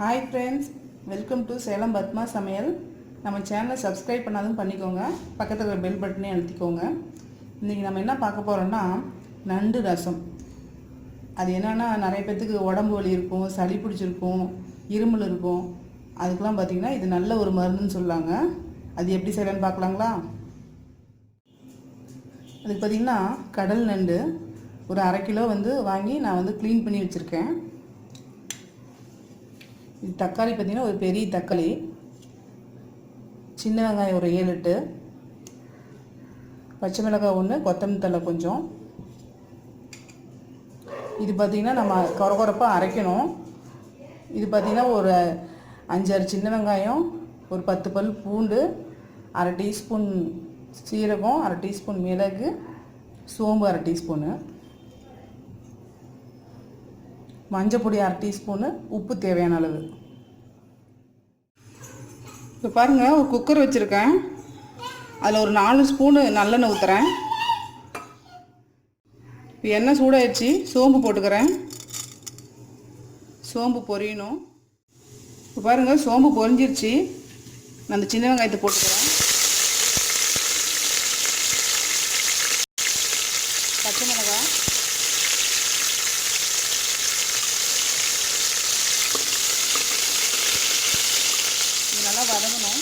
Hi friends, welcome to Salem Padma சமையல். நம்ம சேனலை சப்ஸ்கிரைப் பண்ணாதும் பண்ணிக்கோங்க, பக்கத்தில் இருக்கிற பெல் பட்டனே அழுத்திக்கோங்க. இன்றைக்கி நம்ம என்ன பார்க்க போகிறோன்னா நண்டு ரசம். அது என்னென்னா நிறைய பேர்த்துக்கு உடம்பு வலி இருக்கும், சளி பிடிச்சிருக்கும், இருமல் இருக்கும். அதுக்கெலாம் பார்த்திங்கன்னா இது நல்ல ஒரு மருந்துன்னு சொல்லுவாங்க. அது எப்படி செய்யலான்னு பார்க்கலாங்களா? அதுக்கு பார்த்திங்கன்னா கடல் நண்டு ஒரு 1/2 கிலோ வாங்கி நான் க்ளீன் பண்ணி வச்சுருக்கேன். இது தக்காளி பார்த்திங்கன்னா ஒரு பெரிய தக்காளி, சின்ன வெங்காயம் ஒரு 7-8, பச்சை மிளகாய் 1, கொத்தமல்லி தழை கொஞ்சம். இது பார்த்திங்கன்னா நம்ம கொரகொரப்பாக அரைக்கணும். இது பார்த்திங்கன்னா ஒரு 5-6 சின்ன வெங்காயம், ஒரு 10 பல் பூண்டு, 1/2 டீஸ்பூன் சீரகம், 1/2 டீஸ்பூன் மிளகு, சோம்பு 1/2 டீஸ்பூனு, மஞ்சள் பொடி 1/2 டீஸ்பூனு, உப்பு தேவையான அளவு. இப்போ பாருங்கள், ஒரு குக்கர் வச்சுருக்கேன். அதில் ஒரு 4 ஸ்பூனு நல்லெண்ணெய் ஊற்றுறேன். இப்போ எண்ணெய் சூடாகிடுச்சு, சோம்பு போட்டுக்கிறேன். சோம்பு பொரியணும். இப்போ பாருங்கள், சோம்பு பொரிஞ்சிருச்சு. நான் அந்த சின்ன வெங்காயத்தை போட்டுக்கிறேன். பச்சை மிளகாய், நல்லா வதங்கணும்.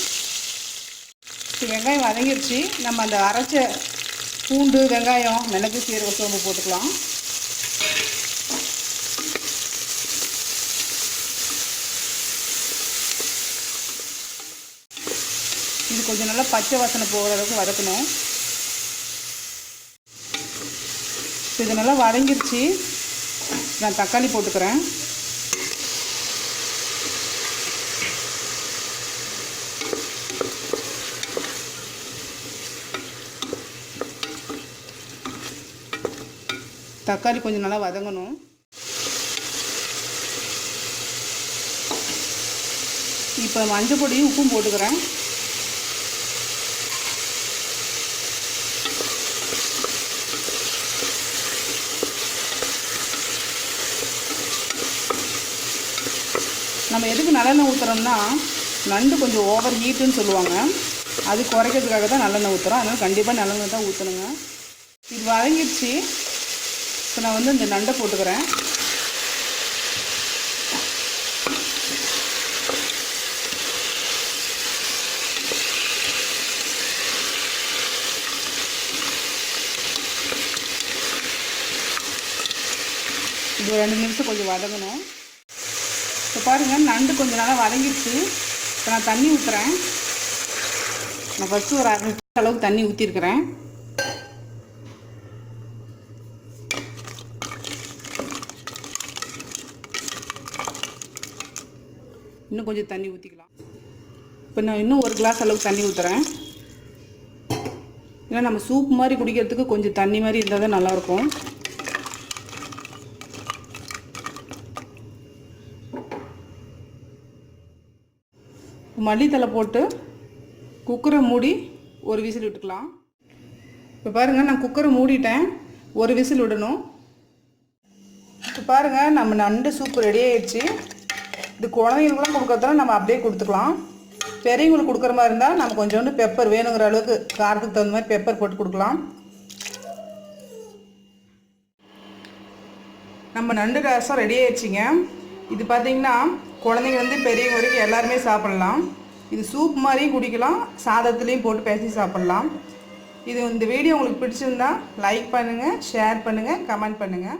இப்போ வெங்காயம் வதங்கிடுச்சு. நம்ம அந்த அரைச்ச பூண்டு, வெங்காயம், மிளகு, சீரக, சோம்பு போட்டுக்கலாம். இது கொஞ்சம் நல்லா பச்சை வாசனை போகிற அளவுக்கு வதக்கணும். இது நல்லா வதங்கிடுச்சு. நான் தக்காளி போட்டுக்கிறேன். தக்காளி கொஞ்சம் நல்லா வதங்கணும். இப்போ மஞ்சள் பொடியும் உப்பும் போட்டுக்கிறேன். நம்ம எதுக்கு நல்லெண்ணெய் ஊற்றுறோம்னா, நண்டு கொஞ்சம் ஓவர் ஹீட்டுன்னு சொல்லுவாங்க. அது குறைக்கிறதுக்காக தான் நல்லெண்ணெய் ஊற்றுறோம். அதனால் கண்டிப்பாக நல்லெண்ணெய் தான் ஊற்றணுங்க. இது வதங்கிடுச்சு. இப்போ நான் இந்த நண்டை போட்டுக்கிறேன். இது 2 நிமிஷம் கொஞ்சம் வதங்கணும். இப்போ பாருங்கள், நண்டு கொஞ்சம் நல்லா வதங்கிடுச்சு. இப்போ நான் தண்ணி ஊற்றுறேன். நான் ஃபஸ்ட்டு ஒரு 1/2 லிட்டர் அளவுக்கு தண்ணி ஊற்றிருக்கிறேன். இன்னும் கொஞ்சம் தண்ணி ஊற்றிக்கலாம். இப்போ நான் இன்னும் 1 கிளாஸ் அளவுக்கு தண்ணி ஊற்றுறேன். ஏன்னா நம்ம சூப் மாதிரி குடிக்கிறதுக்கு கொஞ்சம் தண்ணி மாதிரி இருந்தால் தான் நல்லாயிருக்கும். மல்லித்தலை போட்டு குக்கரை மூடி ஒரு விசில் விட்டுக்கலாம். இப்போ பாருங்கள், நான் குக்கரை மூடிட்டேன். ஒரு விசில் விடணும். இப்போ பாருங்கள், நம்ம நண்டு சூப்பு ரெடி ஆகிடுச்சு. இது குழந்தைங்களுக்குலாம் கொடுக்கறதால நம்ம அப்படியே கொடுத்துக்கலாம். பெரியவங்களுக்கு கொடுக்குற மாதிரி இருந்தால் நம்ம கொஞ்சோண்டு பெப்பர் வேணுங்கிற அளவுக்கு காரத்துக்கு தகுந்த மாதிரி பெப்பர் போட்டு கொடுக்கலாம். நம்ம நண்டு ரசம் ரெடி ஆயிடுச்சிங்க. இது பார்த்திங்கன்னா குழந்தைங்க பெரியவங்க வரைக்கும் எல்லாருமே சாப்பிட்லாம். இது சூப் மாதிரியும் குடிக்கலாம், சாதத்துலேயும் போட்டு பேசி சாப்பிட்லாம். இந்த வீடியோ உங்களுக்கு பிடிச்சிருந்தா லைக் பண்ணுங்கள், ஷேர் பண்ணுங்கள், கமெண்ட் பண்ணுங்கள்.